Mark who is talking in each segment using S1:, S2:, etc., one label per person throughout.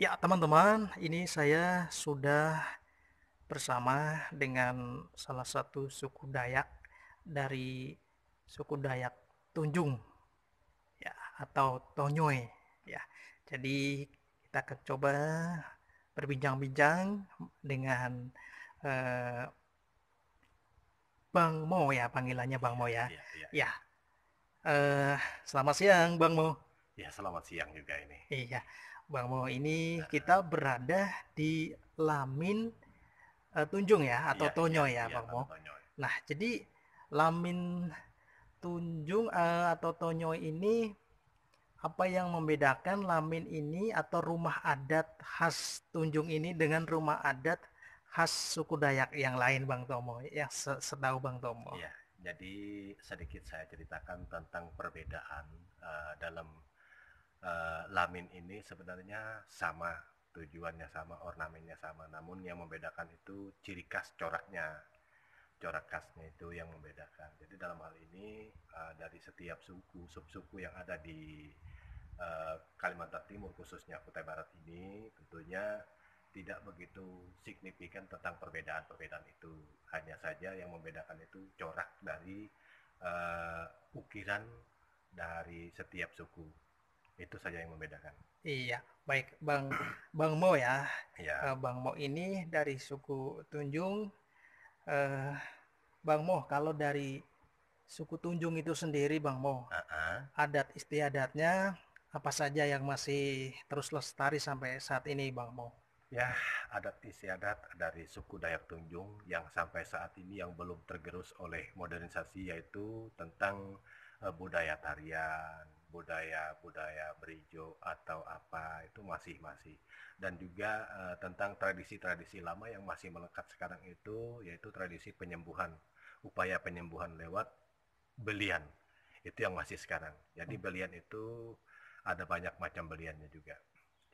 S1: Ya, teman-teman, ini saya sudah bersama dengan salah satu suku Dayak dari suku Dayak Tunjung ya atau Tonyoy ya. Jadi kita akan coba berbincang-bincang dengan eh, Bang Mo ya, panggilannya Bang
S2: Iya,
S1: Mo ya.
S2: iya, iya,
S1: Ya,
S2: iya.
S1: selamat siang Bang Mo.
S2: Ya, selamat siang juga ini.
S1: Iya, Bang Mo, ini kita
S2: Heeh.
S1: berada di Lamin Tunjung ya atau
S2: Iya, iya,
S1: Tonyo ya
S2: iya,
S1: Bang Mo.
S2: Tanah Tonyoy.
S1: Nah, jadi Lamin Tunjung atau Tonyo ini apa yang membedakan Lamin ini atau rumah adat khas Tunjung ini dengan rumah adat khas suku Dayak yang lain Bang Tomo, yang setahu Bang Tomo.
S2: Iya, jadi sedikit saya ceritakan tentang perbedaan dalam lamin ini sebenarnya sama, tujuannya sama, ornamennya sama, namun yang membedakan itu ciri khas coraknya. Corak khasnya itu yang membedakan. Jadi dalam hal ini dari setiap suku, subsuku yang ada di Kalimantan Timur khususnya Kutai Barat ini tentunya tidak begitu signifikan tentang perbedaan-perbedaan itu. Hanya saja yang membedakan itu corak dari ukiran dari setiap suku. Itu saja yang membedakan.
S1: Iya, baik Bang Bang Mo ya.
S2: Ya,
S1: Bang Mo ini dari suku Tunjung. Eh, Bang Mo, kalau dari suku Tunjung itu sendiri Bang Mo,
S2: uh-uh.
S1: adat istiadatnya apa saja yang masih terus lestari sampai saat ini Bang Mo?
S2: Ya, adat istiadat dari suku Dayak Tunjung yang sampai saat ini yang belum tergerus oleh modernisasi yaitu tentang budaya tarian, budaya berijo atau apa itu masih dan juga tentang tradisi-tradisi lama yang masih melekat sekarang itu yaitu tradisi penyembuhan, upaya penyembuhan lewat belian. Itu yang masih sekarang. Jadi belian itu ada banyak macam beliannya juga.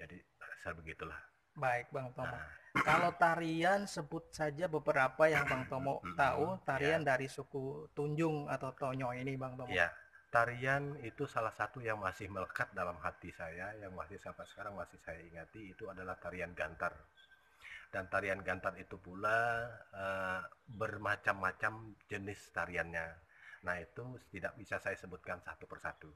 S2: Jadi sebegitulah.
S1: Baik Bang Tomo.
S2: Nah,
S1: Kalau tarian sebut saja beberapa yang Bang Tomo tahu, tarian
S2: ya,
S1: dari suku Tunjung atau Tonyo ini Bang Tomo.
S2: ya. Tarian itu salah satu yang masih melekat dalam hati saya, yang masih sampai sekarang masih saya ingati itu adalah tarian gantar. Dan tarian gantar itu pula bermacam-macam jenis tariannya. Nah itu tidak bisa saya sebutkan satu persatu.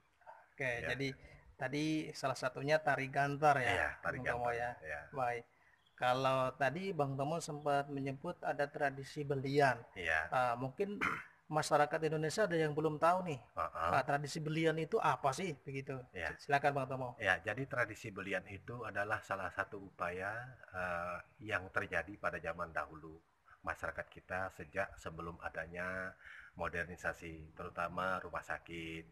S1: Oke,
S2: Ya,
S1: jadi tadi salah satunya tari gantar ya
S2: iya tari
S1: Bang Tomo
S2: gantar.
S1: ya.
S2: Ya,
S1: Baik. Kalau tadi Bang Tomo sempat menyebut ada tradisi belian.
S2: iya.
S1: Mungkin masyarakat Indonesia ada yang belum tahu nih.
S2: Uh-uh.
S1: Tradisi belian itu apa sih begitu?
S2: Ya,
S1: Silakan Bang Tomo.
S2: ya, jadi tradisi belian itu adalah salah satu upaya yang terjadi pada zaman dahulu masyarakat kita sejak sebelum adanya modernisasi, terutama rumah sakit,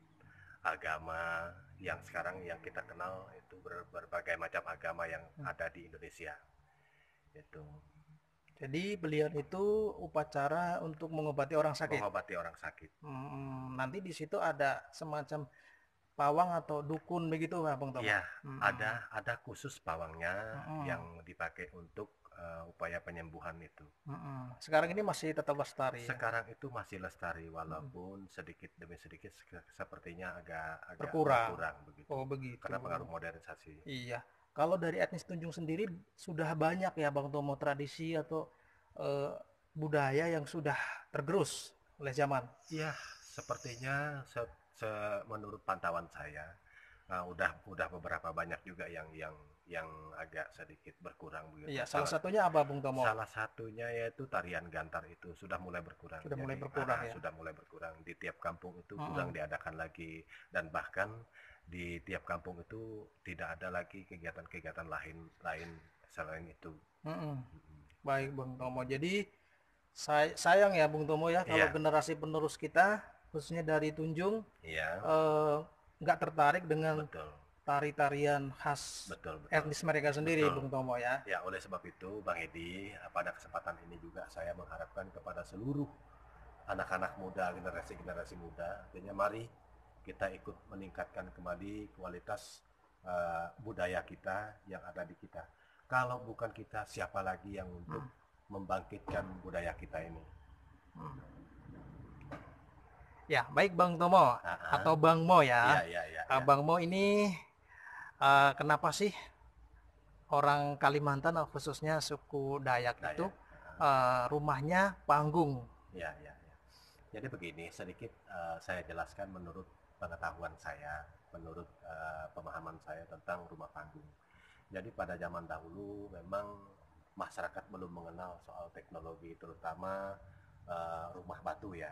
S2: agama yang sekarang yang kita kenal itu berbagai macam agama yang ada di Indonesia. Itu
S1: Jadi belian itu upacara untuk mengobati orang sakit.
S2: mengobati orang sakit.
S1: Nanti di situ ada semacam pawang atau dukun begitu nggak Bang Tomo?
S2: Iya,
S1: Hmm,
S2: ada khusus pawangnya
S1: hmm,
S2: yang dipakai untuk upaya penyembuhan itu.
S1: Sekarang ini masih tetap lestari ya,
S2: Sekarang itu masih lestari walaupun sedikit demi sedikit sepertinya agak agak
S1: berkurang.
S2: berkurang begitu.
S1: Oh begitu.
S2: Karena pengaruh modernisasi.
S1: Iya. Kalau dari etnis Tunjung sendiri sudah banyak ya Bang Tomo tradisi atau eh, budaya yang sudah tergerus oleh zaman.
S2: Iya, sepertinya menurut pantauan saya udah beberapa banyak juga yang agak sedikit berkurang begitu.
S1: Iya, salah satunya apa Bung Tomo?
S2: Salah satunya yaitu tarian gantar itu sudah mulai berkurang.
S1: Sudah mulai
S2: Jadi
S1: berkurang ya.
S2: sudah mulai berkurang di tiap kampung itu kurang
S1: Mm-mm.
S2: diadakan lagi dan bahkan di tiap kampung itu tidak ada lagi kegiatan-kegiatan lain lain selain itu.
S1: Mm-mm. Baik Bung Tomo. Jadi sayang ya Bung Tomo ya kalau
S2: Iya,
S1: generasi penerus kita khususnya dari Tunjung
S2: iya,
S1: eh, nggak tertarik dengan
S2: betul,
S1: tari-tarian khas
S2: betul, betul,
S1: etnis mereka sendiri
S2: betul.
S1: Bung Tomo ya.
S2: Ya, oleh sebab itu, Bang Edi, pada kesempatan ini juga saya mengharapkan kepada seluruh anak-anak muda, generasi-generasi muda, artinya mari kita ikut meningkatkan kembali kualitas budaya kita yang ada di kita. Kalau bukan kita, siapa lagi yang untuk membangkitkan budaya kita ini?
S1: Ya, baik Bang Tomo
S2: Ah,
S1: atau
S2: ah.
S1: Bang Mo
S2: Iya,
S1: ya.
S2: iya, iya, iya.
S1: Bang Mo ini kenapa sih orang Kalimantan khususnya suku Dayak itu
S2: Dayak.
S1: rumahnya panggung.
S2: Ya, ya, ya. Jadi begini, sedikit saya jelaskan menurut pengetahuan saya, menurut pemahaman saya tentang rumah panggung. Jadi pada zaman dahulu memang masyarakat belum mengenal soal teknologi, terutama rumah batu ya.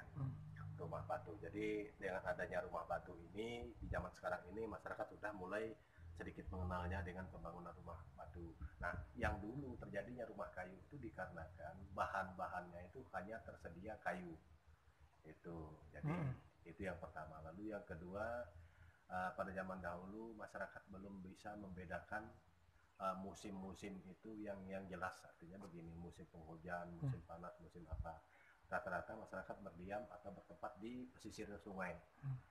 S2: Rumah batu. Jadi dengan adanya rumah batu ini di zaman sekarang ini masyarakat sudah mulai sedikit mengenalnya dengan pembangunan rumah batu. Nah, yang dulu terjadinya rumah kayu itu dikarenakan bahan-bahannya itu hanya tersedia kayu. Itu. Jadi itu yang pertama. Lalu yang kedua, pada zaman dahulu masyarakat belum bisa membedakan musim-musim itu yang jelas, artinya begini, musim penghujan, musim panas, musim apa. Rata-rata masyarakat berdiam atau bertempat di pesisir sungai.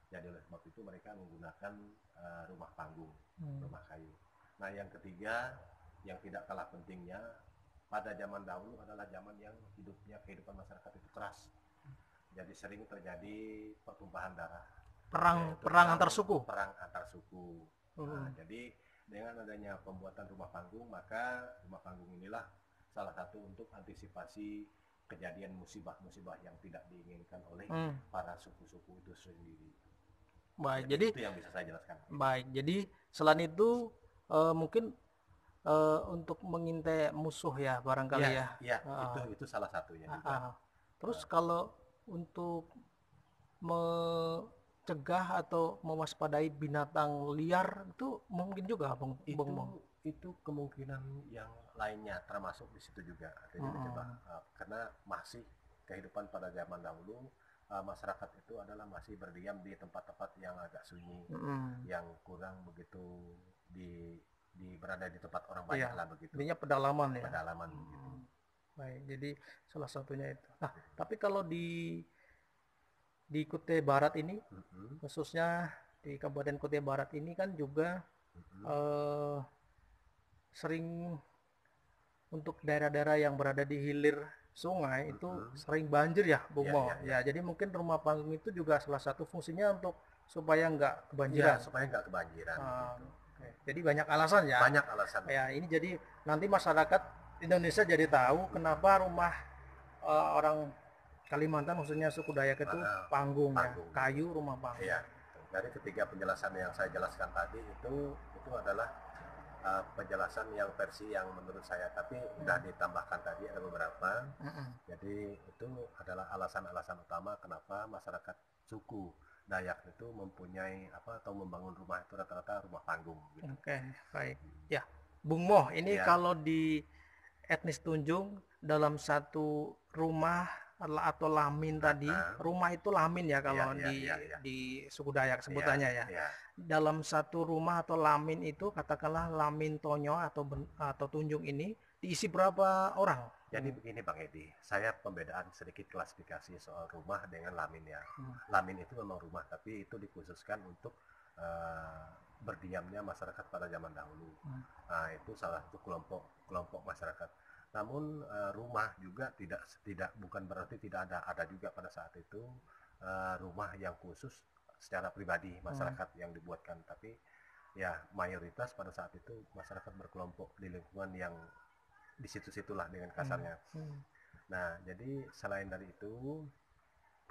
S2: Jadi oleh sebab itu mereka menggunakan rumah panggung, rumah kayu. Nah, yang ketiga yang tidak kalah pentingnya, pada zaman dahulu adalah zaman yang kehidupan masyarakat itu keras. Jadi sering terjadi pertumpahan darah.
S1: Perang antar suku.
S2: Perang antar suku. Nah, jadi dengan adanya pembuatan rumah panggung, maka rumah panggung inilah salah satu untuk antisipasi kejadian musibah-musibah yang tidak diinginkan oleh para suku-suku itu sendiri.
S1: Baik, jadi
S2: itu yang bisa saya jelaskan.
S1: Baik, jadi selain itu mungkin untuk mengintai musuh ya barangkali ya.
S2: Iya, itu salah satunya juga.
S1: Terus kalau untuk mencegah atau mewaspadai binatang liar itu mungkin juga, Bang Mo?
S2: Itu kemungkinan yang lainnya termasuk di situ juga, artinya mencegah karena masih kehidupan pada zaman dahulu masyarakat itu adalah masih berdiam di tempat-tempat yang agak sunyi, yang kurang begitu berada di tempat orang banyak lah begitu.
S1: Intinya pedalaman ya.
S2: Pedalaman gitu.
S1: Baik, jadi salah satunya itu. Nah, tapi kalau di Kutai Barat ini, khususnya di Kabupaten Kutai Barat ini kan juga sering untuk daerah-daerah yang berada di hilir sungai itu sering banjir ya, Bung Mo. Ya, jadi mungkin rumah panggung itu juga salah satu fungsinya untuk supaya nggak kebanjiran.
S2: Ya, supaya nggak kebanjiran.
S1: Gitu. Jadi banyak alasan ya.
S2: Banyak alasan.
S1: Ya, ini jadi nanti masyarakat Indonesia jadi tahu kenapa rumah orang Kalimantan khususnya suku Dayak itu panggung ya, kayu rumah panggung.
S2: Iya. Dari ketiga penjelasan yang saya jelaskan tadi itu adalah penjelasan yang versi yang menurut saya, tapi sudah ditambahkan tadi ada beberapa. Jadi itu adalah alasan-alasan utama kenapa masyarakat suku Dayak itu mempunyai atau membangun rumah itu rata-rata rumah panggung. Gitu.
S1: Oke, baik. Ya, Bung Mo, ini kalau di etnis Tunjung dalam satu rumah atau lamin tadi, rumah itu lamin ya kalau di suku Dayak sebutannya ya. Dalam satu rumah atau lamin itu katakanlah lamin Tonyo atau Tunjung ini diisi berapa orang?
S2: Jadi begini Bang Edi, saya pembedaan sedikit klasifikasi soal rumah dengan lamin ya. Lamin itu memang rumah, tapi itu dikhususkan untuk berdiamnya masyarakat pada zaman dahulu. Nah, itu salah satu kelompok masyarakat. Namun rumah juga bukan berarti tidak ada juga pada saat itu rumah yang khusus secara pribadi masyarakat yang dibuatkan, tapi ya mayoritas pada saat itu masyarakat berkelompok di lingkungan yang di situ-situlah dengan kasarnya. Nah, jadi selain dari itu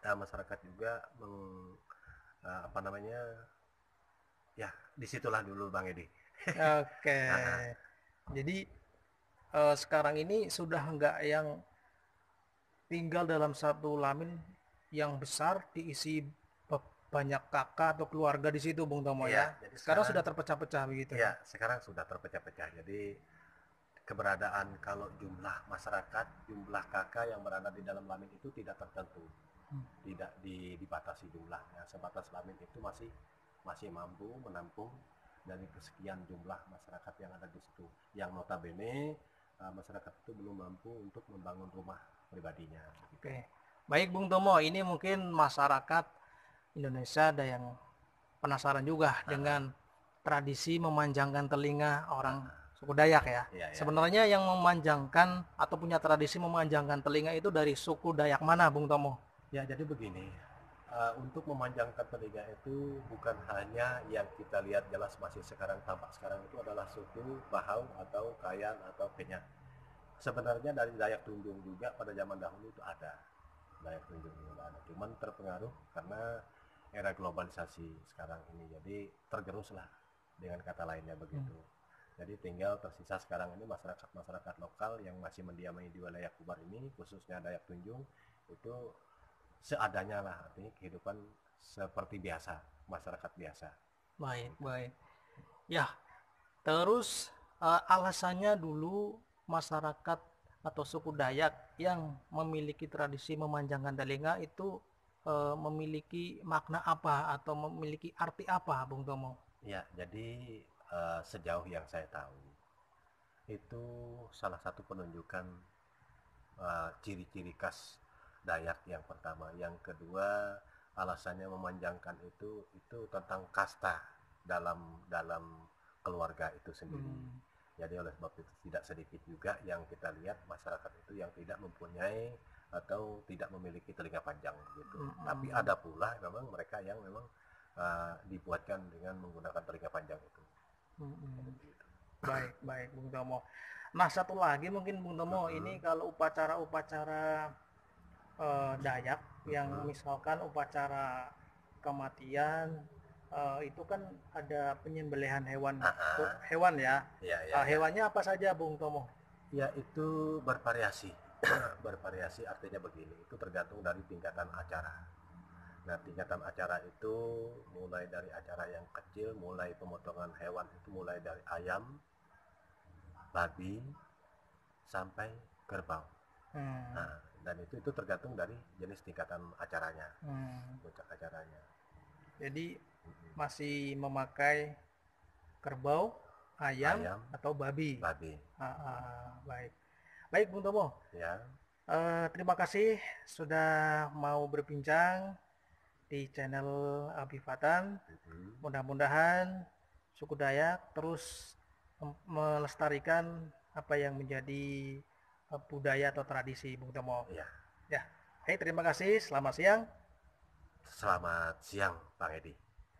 S2: masyarakat juga ya disitulah dulu Bang Edi.
S1: Oke. Jadi sekarang ini sudah enggak yang tinggal dalam satu lamin yang besar diisi banyak kakak atau keluarga di situ, Bung Tomo ya. Jadi sekarang sudah terpecah-pecah begitu.
S2: Ya, sekarang sudah terpecah-pecah. Jadi keberadaan kalau jumlah masyarakat, jumlah kakak yang berada di dalam lamin itu tidak tertentu. Tidak dibatasi jumlahnya. Sebatas lamin itu masih mampu menampung dari kesekian jumlah masyarakat yang ada di situ. Yang notabene masyarakat itu belum mampu untuk membangun rumah pribadinya.
S1: Oke. Baik Bung Tomo, ini mungkin masyarakat Indonesia ada yang penasaran juga dengan tradisi memanjangkan telinga orang suku Dayak ya. Sebenarnya yang memanjangkan atau punya tradisi memanjangkan telinga itu dari suku Dayak mana Bung Tomo?
S2: Ya, jadi begini, Untuk memanjangkan telinga itu bukan hanya yang kita lihat jelas masih sekarang tampak sekarang itu adalah suku Bahau atau Kayan atau Kenyah. Sebenarnya dari Dayak Tunjung juga pada zaman dahulu itu ada. Dayak Tunjung juga ada. Cuman terpengaruh karena era globalisasi sekarang ini. Jadi tergeruslah dengan kata lainnya begitu. Jadi tinggal tersisa sekarang ini masyarakat-masyarakat lokal yang masih mendiami di wilayah Kubar ini, khususnya Dayak Tunjung, itu seadanya lah, artinya kehidupan seperti biasa, masyarakat biasa.
S1: Baik, baik. Ya, terus alasannya dulu masyarakat atau suku Dayak yang memiliki tradisi memanjangkan telinga itu memiliki makna apa atau memiliki arti apa, Bung Tomo?
S2: Ya, jadi sejauh yang saya tahu, itu salah satu penunjukan ciri-ciri khas Dayak yang pertama. Yang kedua, alasannya memanjangkan itu tentang kasta dalam dalam keluarga itu sendiri. Jadi oleh sebab itu tidak sedikit juga yang kita lihat masyarakat itu yang tidak mempunyai atau tidak memiliki telinga panjang gitu. Tapi ada pula memang mereka yang memang dibuatkan dengan menggunakan telinga panjang itu.
S1: Baik, baik, Bung Tomo. Nah, satu lagi mungkin Bung Tomo, ini kalau upacara-upacara Dayak yang misalkan upacara kematian itu kan ada penyembelihan hewan hewan ya.
S2: Ya, ya,
S1: Hewannya apa saja, Bung Tomo?
S2: ya itu bervariasi. Bervariasi artinya begini, itu tergantung dari tingkatan acara. Nah, tingkatan acara itu mulai dari acara yang kecil, mulai pemotongan hewan itu mulai dari ayam, babi, sampai kerbau. Nah, dan itu tergantung dari jenis tingkatan acaranya, puncak acaranya.
S1: Jadi masih memakai kerbau, ayam, atau babi.
S2: Babi.
S1: Baik, baik Bung Tomo.
S2: Ya.
S1: Terima kasih sudah mau berbincang di channel Abi Fatan. Mudah-mudahan suku Dayak terus melestarikan apa yang menjadi budaya atau tradisi, Bung Tomo.
S2: Ya.
S1: Ya. Hey, terima kasih. Selamat siang.
S2: Selamat siang, Bang Edi.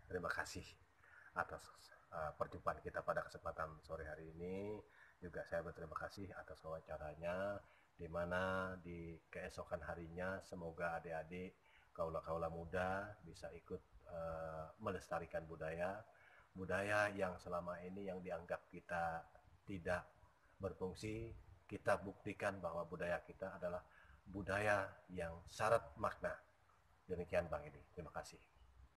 S2: Terima kasih atas perjumpaan kita pada kesempatan sore hari ini. Juga saya berterima kasih atas wawancaranya, di mana di keesokan harinya semoga adik-adik kaula-kaula muda bisa ikut melestarikan budaya yang selama ini yang dianggap kita tidak berfungsi. Kita buktikan bahwa budaya kita adalah budaya yang syarat makna. Demikian Bang Edi, terima kasih.